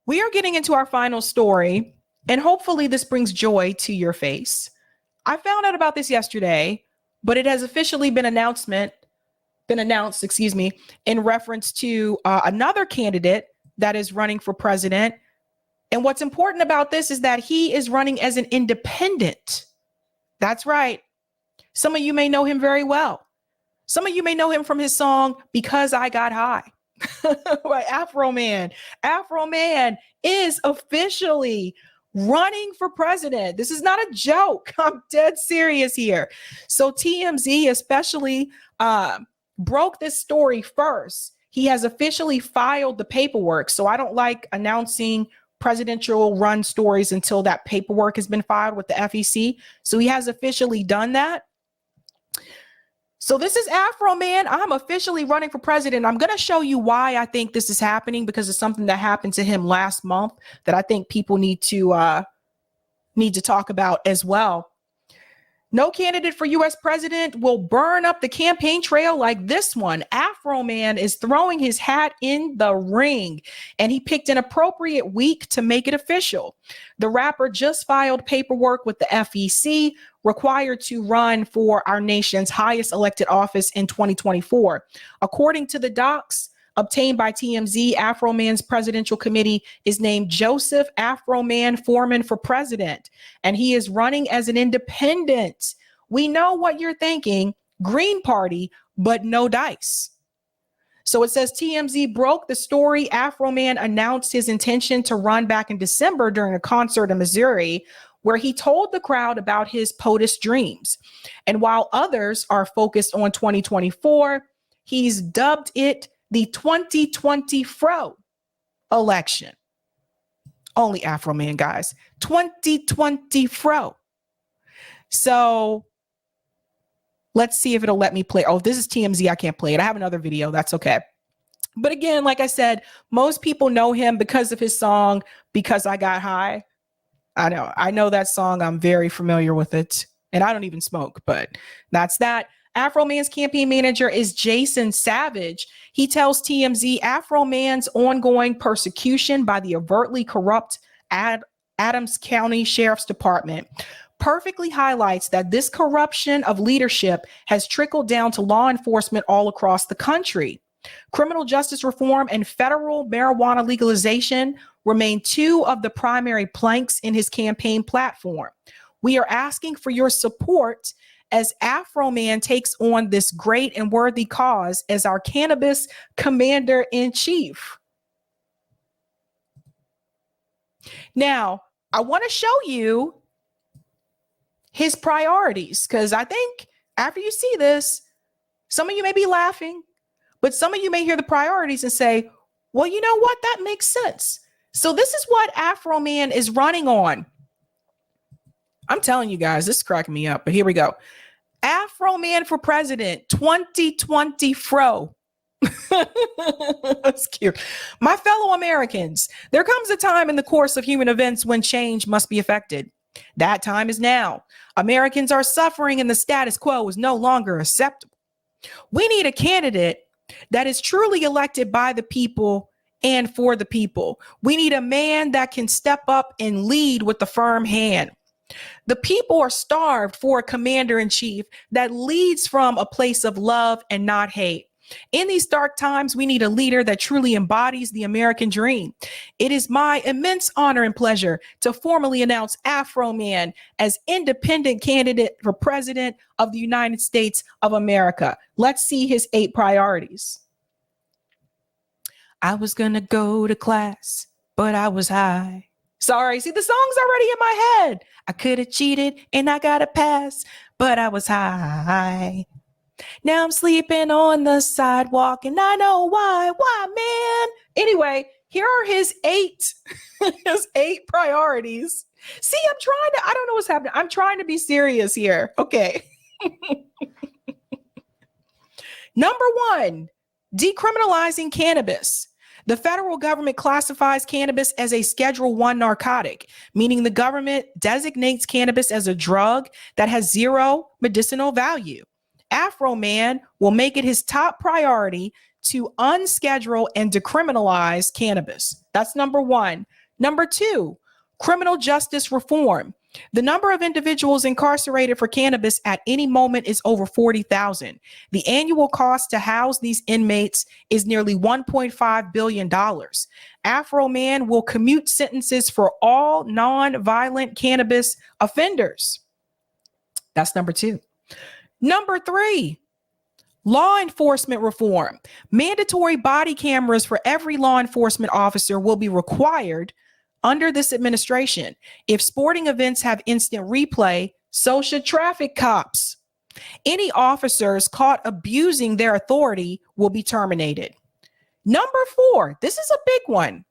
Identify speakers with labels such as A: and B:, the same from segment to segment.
A: We are getting into our final story, and hopefully this brings joy to your face. I found out about this yesterday, but it has officially been announced, in reference to another candidate that is running for president. And what's important about this is that he is running as an independent. That's right. Some of you may know him very well. Some of you may know him from his song, Because I Got High. Right, Afroman. Afroman is officially running for president. This is not a joke. I'm dead serious here. So TMZ especially broke this story first. He has officially filed the paperwork. So I don't like announcing presidential run stories until that paperwork has been filed with the FEC. So he has officially done that. So this is Afroman. I'm officially running for president. I'm going to show you why I think this is happening, because it's something that happened to him last month that I think people need to talk about as well. No candidate for U.S. president will burn up the campaign trail like this one. Afroman is throwing his hat in the ring, and he picked an appropriate week to make it official. The rapper just filed paperwork with the FEC, required to run for our nation's highest elected office in 2024. According to the docs obtained by TMZ, Afroman's presidential committee is named Joseph Afroman Foreman for president, and he is running as an independent. We know what you're thinking, Green Party, but no dice. So it says TMZ broke the story. Afroman announced his intention to run back in December during a concert in Missouri, where he told the crowd about his POTUS dreams. And while others are focused on 2024, he's dubbed it the 2020 Fro election. Only Afroman, guys. 2020 Fro. So let's see if it'll let me play. Oh, this is TMZ. I can't play it. I have another video. That's okay. But again, like I said, most people know him because of his song, Because I Got High. I know that song. I'm very familiar with it. And I don't even smoke, but that's that. Afroman's campaign manager is Jason Savage. He tells TMZ Afroman's ongoing persecution by the overtly corrupt Adams County Sheriff's Department perfectly highlights that this corruption of leadership has trickled down to law enforcement all across the country. Criminal justice reform and federal marijuana legalization remain two of the primary planks in his campaign platform. We are asking for your support as Afroman takes on this great and worthy cause as our cannabis commander-in-chief. Now, I want to show you his priorities, because I think after you see this, some of you may be laughing, but some of you may hear the priorities and say, well, you know what? That makes sense. So this is what Afroman is running on. I'm telling you guys, this is cracking me up, but here we go. Afroman for president, 2020 Fro. That's cute. My fellow Americans, there comes a time in the course of human events when change must be effected. That time is now. Americans are suffering and the status quo is no longer acceptable. We need a candidate that is truly elected by the people and for the people. We need a man that can step up and lead with a firm hand. The people are starved for a commander-in-chief that leads from a place of love and not hate. In these dark times, we need a leader that truly embodies the American dream. It is my immense honor and pleasure to formally announce Afroman as independent candidate for president of the United States of America. Let's see his 8 priorities. I was gonna go to class, but I was high. Sorry, see, the song's already in my head. I could have cheated and I got a pass, but I was high. Now I'm sleeping on the sidewalk and I know why. Why, man? Anyway, here are his 8, his 8 priorities. See, I don't know what's happening. I'm trying to be serious here. Okay. Number 1, decriminalizing cannabis. The federal government classifies cannabis as a Schedule I narcotic, meaning the government designates cannabis as a drug that has 0 medicinal value. Afroman will make it his top priority to unschedule and decriminalize cannabis. That's number one. Number two, criminal justice reform. The number of individuals incarcerated for cannabis at any moment is over 40,000. The annual cost to house these inmates is nearly $1.5 billion. Afroman will commute sentences for all non-violent cannabis offenders. That's number two. Number three, law enforcement reform. Mandatory body cameras for every law enforcement officer will be required under this administration. If sporting events have instant replay, so should traffic cops. Any officers caught abusing their authority will be terminated. Number four, this is a big one.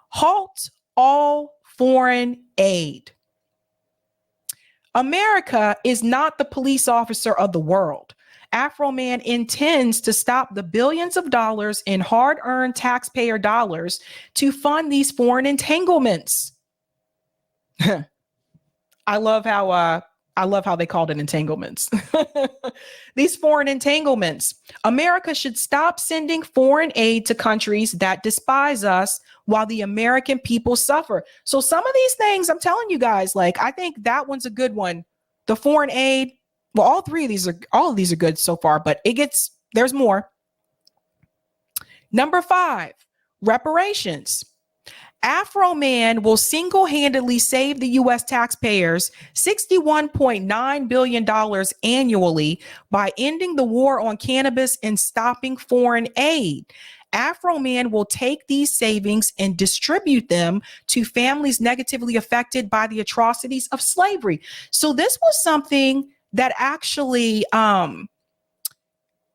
A: Halt all foreign aid. America is not the police officer of the world. Afroman intends to stop the billions of dollars in hard-earned taxpayer dollars to fund these foreign entanglements. I love how they called it entanglements. These foreign entanglements. America should stop sending foreign aid to countries that despise us while the American people suffer. So some of these things, I'm telling you guys, like, I think that one's a good one. The foreign aid. Well, all of these are good so far, but there's more. Number five, reparations. Afroman will single-handedly save the U.S. taxpayers $61.9 billion annually by ending the war on cannabis and stopping foreign aid. Afroman will take these savings and distribute them to families negatively affected by the atrocities of slavery. So this was something that actually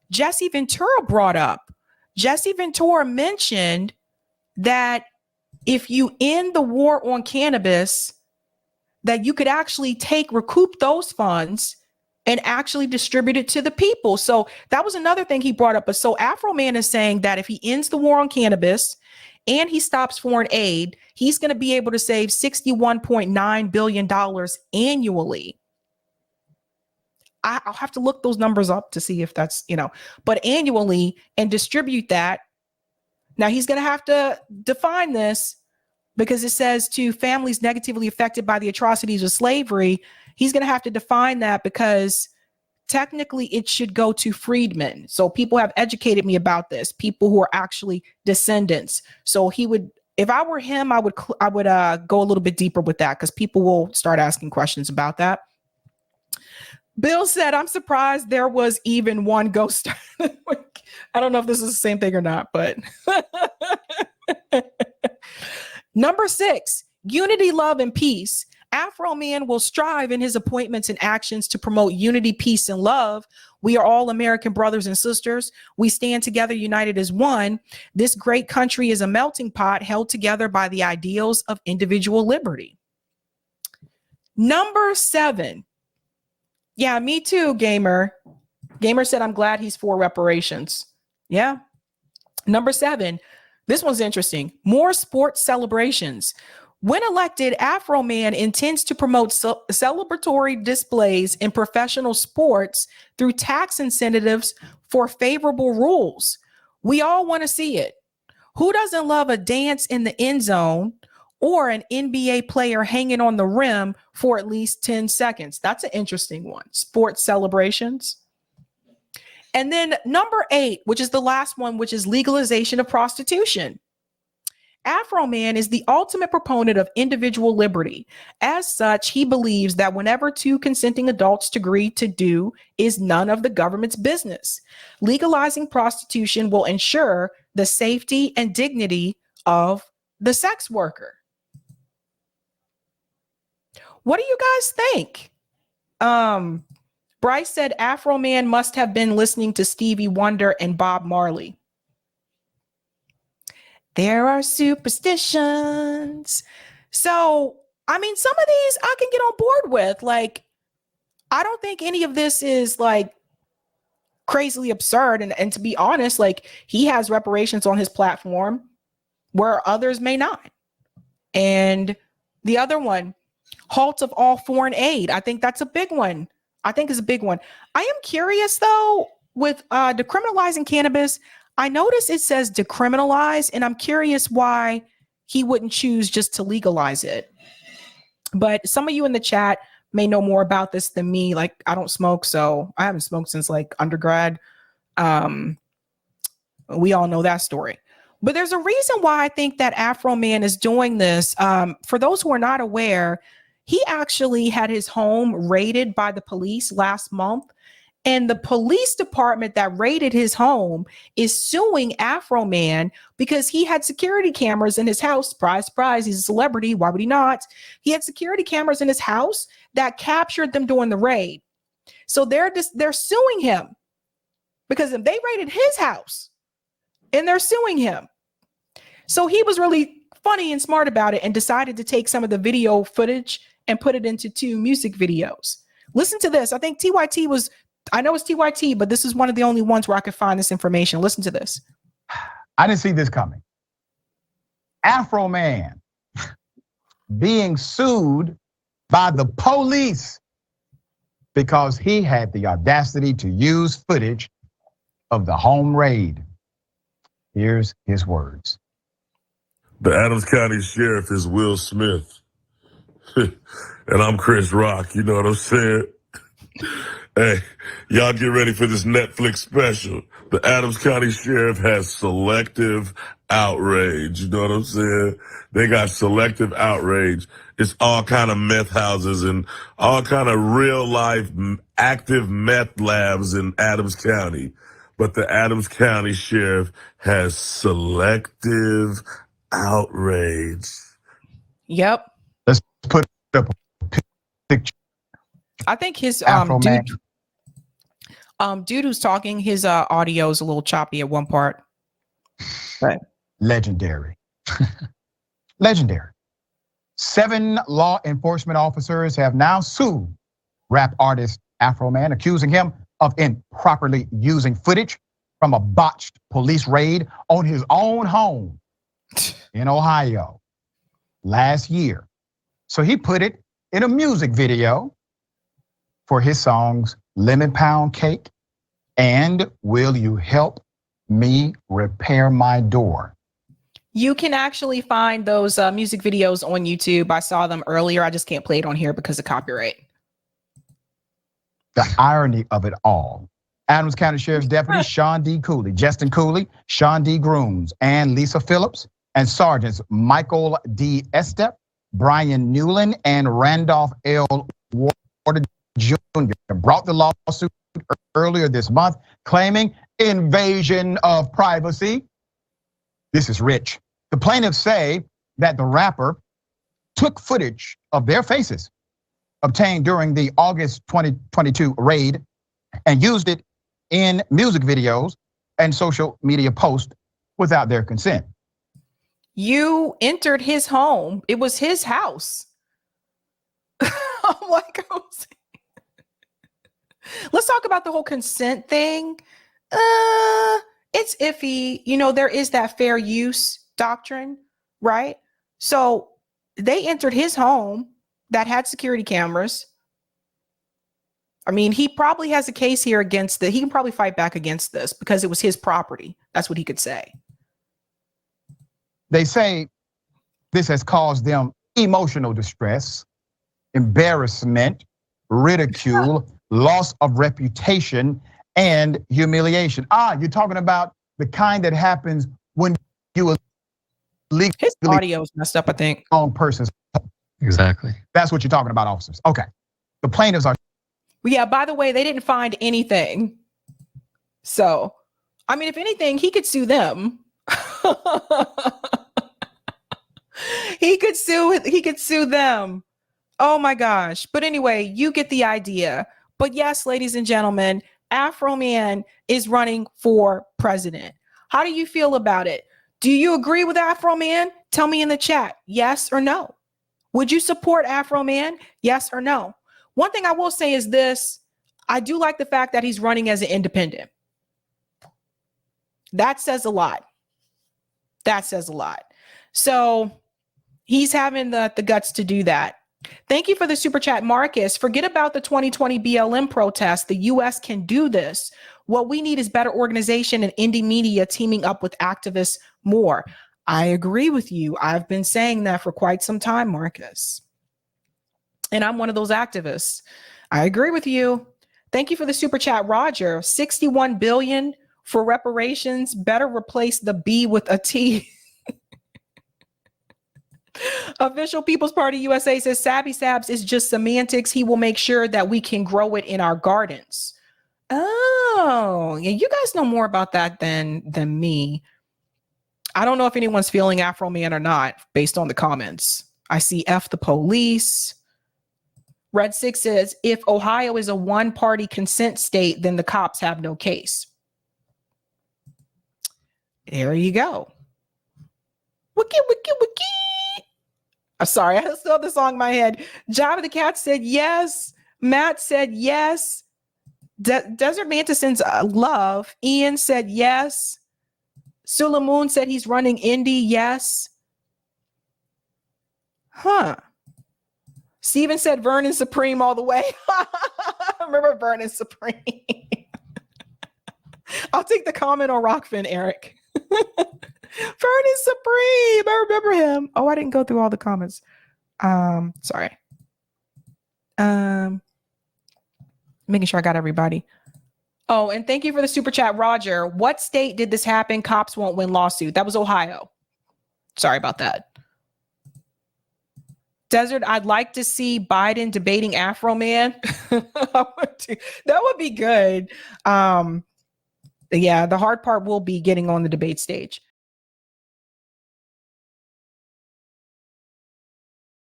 A: Jesse Ventura brought up. Jesse Ventura mentioned that if you end the war on cannabis, that you could actually recoup those funds and actually distribute it to the people. So that was another thing he brought up. But so Afroman is saying that if he ends the war on cannabis and he stops foreign aid, he's going to be able to save $61.9 billion annually. I'll have to look those numbers up to see if that's, but annually, and distribute that. Now he's going to have to define this because it says to families negatively affected by the atrocities of slavery. He's going to have to define that because technically it should go to freedmen. So people have educated me about this, people who are actually descendants. So if I were him, I would go a little bit deeper with that because people will start asking questions about that. Bill said, I'm surprised there was even one ghost. I don't know if this is the same thing or not, but number six, unity, love, and peace. Afroman will strive in his appointments and actions to promote unity, peace, and love. We are all American brothers and sisters. We stand together, united as one. This great country is a melting pot held together by the ideals of individual liberty. Number seven. Yeah, me too, Gamer. Gamer said, I'm glad he's for reparations. Yeah. Number seven, this one's interesting. More sports celebrations. When elected, Afroman intends to promote celebratory displays in professional sports through tax incentives for favorable rules. We all want to see it. Who doesn't love a dance in the end zone or an NBA player hanging on the rim for at least 10 seconds? That's an interesting one. Sports celebrations. And then number eight, which is the last one, which is legalization of prostitution. Afroman is the ultimate proponent of individual liberty. As such, he believes that whenever two consenting adults agree to do is none of the government's business. Legalizing prostitution will ensure the safety and dignity of the sex worker. What do you guys think? Bryce said Afroman must have been listening to Stevie Wonder and Bob Marley. There are superstitions. So, I mean, some of these I can get on board with. Like, I don't think any of this is like crazily absurd. And to be honest, like, he has reparations on his platform where others may not. And the other one, halt of all foreign aid. I think that's a big one. I think is a big one. I am curious though, with decriminalizing cannabis, I notice it says decriminalize, and I'm curious why he wouldn't choose just to legalize it. But some of you in the chat may know more about this than me. Like, I don't smoke, so I haven't smoked since like undergrad. We all know that story. But there's a reason why I think that Afroman is doing this. For those who are not aware, he actually had his home raided by the police last month. And the police department that raided his home is suing Afroman because he had security cameras in his house. Surprise, surprise, he's a celebrity. Why would he not? He had security cameras in his house that captured them during the raid. So they're suing him because they raided his house and they're suing him. So he was really funny and smart about it and decided to take some of the video footage and put it into 2 music videos. Listen to this. I think TYT was... I know it's TYT, but this is one of the only ones where I could find this information. Listen to this.
B: I didn't see this coming. Afroman being sued by the police because he had the audacity to use footage of the home raid. Here's his words.
C: The Adams County Sheriff is Will Smith. And I'm Chris Rock, you know what I'm saying? Hey, y'all get ready for this Netflix special. The Adams County Sheriff has selective outrage. You know what I'm saying? They got selective outrage. It's all kind of meth houses and all kind of real life active meth labs in Adams County. But the Adams County Sheriff has selective outrage.
A: Yep.
B: Let's put up a picture.
A: I think his dude who's talking, his audio is a little choppy at one part.
B: Right. Legendary. Legendary. 7 law enforcement officers have now sued rap artist Afroman, accusing him of improperly using footage from a botched police raid on his own home in Ohio last year. So he put it in a music video for his songs Lemon Pound Cake and Will You Help Me Repair My Door.
A: You can actually find those music videos on YouTube. I saw them earlier. I just can't play it on here because of copyright.
B: The irony of it all. Adams County Sheriff's Deputy Sean D. Cooley, Justin Cooley, Sean D. Grooms, and Lisa Phillips, and Sergeants Michael D. Estep, Brian Newland, and Randolph L. Warder Jr. brought the lawsuit earlier this month, claiming invasion of privacy. This is rich. The plaintiffs say that the rapper took footage of their faces obtained during the August 2022 raid and used it in music videos and social media posts without their consent.
A: You entered his home. It was his house. I'm like, let's talk about the whole consent thing. It's iffy. You know, there is that fair use doctrine, right? So they entered his home that had security cameras. I mean, he probably has a case here against he can probably fight back against this because it was his property. That's what he could say.
B: They say this has caused them emotional distress, embarrassment, ridicule, loss of reputation, and humiliation. You're talking about the kind that happens when you illegally...
A: His audio is messed up, I think.
B: ...own person's...
D: Exactly.
B: That's what you're talking about, officers. Okay. The plaintiffs are...
A: Yeah, by the way, they didn't find anything. So, I mean, if anything, he could sue them. He could sue them. Oh my gosh. But anyway, you get the idea. But yes, ladies and gentlemen, Afroman is running for president. How do you feel about it? Do you agree with Afroman? Tell me in the chat, yes or no. Would you support Afroman? Yes or no? One thing I will say is this. I do like the fact that he's running as an independent. That says a lot. That says a lot. So he's having the guts to do that. Thank you for the super chat, Marcus. Forget about the 2020 BLM protest. The U.S. can do this. What we need is better organization and indie media teaming up with activists more. I agree with you. I've been saying that for quite some time, Marcus. And I'm one of those activists. I agree with you. Thank you for the super chat, Roger. 61 billion for reparations. Better replace the B with a T. Official People's Party USA says Sabby Sabs is just semantics. He will make sure that we can grow it in our gardens. Oh, yeah, you guys know more about that than me. I don't know if anyone's feeling Afroman or not based on the comments. I see F the police. Red 6 says, if Ohio is a one-party consent state, then the cops have no case. There you go. Wiki, wiki, wiki. Sorry, I still have the song in my head. Java the Cat said yes. Matt said yes. Desert Mantis sends love. Ian said yes. Sulamoon said he's running indie. Yes. Huh. Steven said Vernon Supreme all the way. Remember Vernon Supreme? I'll take the comment on Rockfin, Eric. Vernon Supreme. I remember him. Oh, I didn't go through all the comments. Sorry. Making sure I got everybody. Oh, and thank you for the super chat, Roger. What state did this happen? Cops won't win lawsuit. That was Ohio. Sorry about that. Desert, I'd like to see Biden debating Afroman. That would be good. Yeah, the hard part will be getting on the debate stage.